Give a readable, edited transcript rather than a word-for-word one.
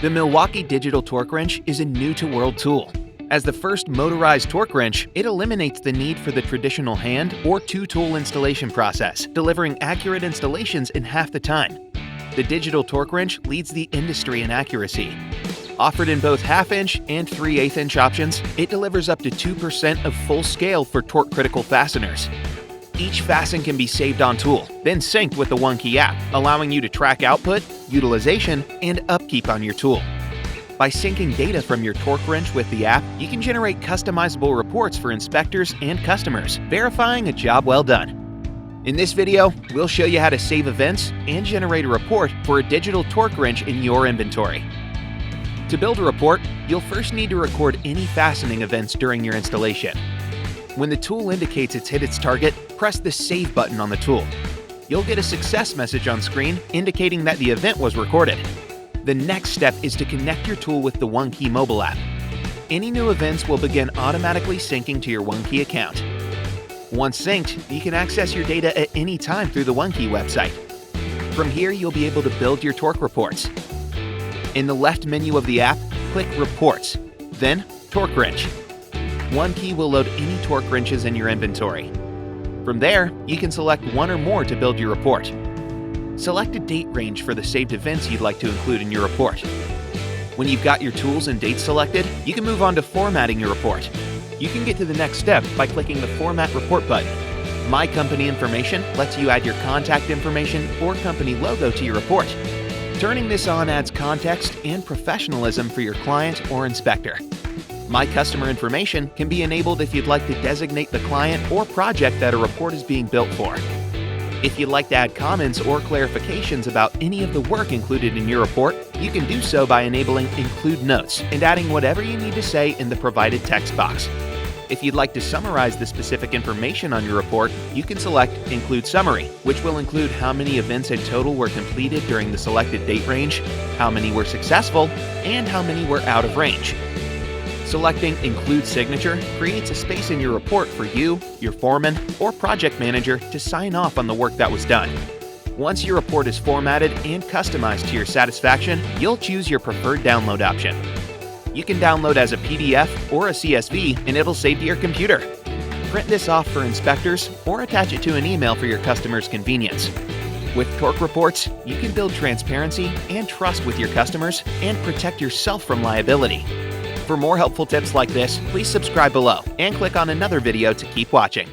The Milwaukee Digital Torque Wrench is a new-to-world tool. As the first motorized torque wrench, it eliminates the need for the traditional hand or two-tool installation process, delivering accurate installations in half the time. The Digital Torque Wrench leads the industry in accuracy. Offered in both half-inch and 3/8-inch options, it delivers up to 2% of full scale for torque-critical fasteners. Each fasten can be saved on tool, then synced with the OneKey app, allowing you to track output, utilization, and upkeep on your tool. By syncing data from your torque wrench with the app, you can generate customizable reports for inspectors and customers, verifying a job well done. In this video, we'll show you how to save events and generate a report for a digital torque wrench in your inventory. To build a report, you'll first need to record any fastening events during your installation. When the tool indicates it's hit its target, press the Save button on the tool. You'll get a success message on screen indicating that the event was recorded. The next step is to connect your tool with the OneKey mobile app. Any new events will begin automatically syncing to your OneKey account. Once synced, you can access your data at any time through the OneKey website. From here, you'll be able to build your torque reports. In the left menu of the app, click Reports, then Torque Wrench. OneKey will load any torque wrenches in your inventory. From there, you can select one or more to build your report. Select a date range for the saved events you'd like to include in your report. When you've got your tools and dates selected, you can move on to formatting your report. You can get to the next step by clicking the Format Report button. My Company Information lets you add your contact information or company logo to your report. Turning this on adds context and professionalism for your client or inspector. My Customer Information can be enabled if you'd like to designate the client or project that a report is being built for. If you'd like to add comments or clarifications about any of the work included in your report, you can do so by enabling Include Notes and adding whatever you need to say in the provided text box. If you'd like to summarize the specific information on your report, you can select Include Summary, which will include how many events in total were completed during the selected date range, how many were successful, and how many were out of range. Selecting Include Signature creates a space in your report for you, your foreman, or project manager to sign off on the work that was done. Once your report is formatted and customized to your satisfaction, you'll choose your preferred download option. You can download as a PDF or a CSV and it'll save to your computer. Print this off for inspectors or attach it to an email for your customer's convenience. With torque reports, you can build transparency and trust with your customers and protect yourself from liability. For more helpful tips like this, please subscribe below and click on another video to keep watching.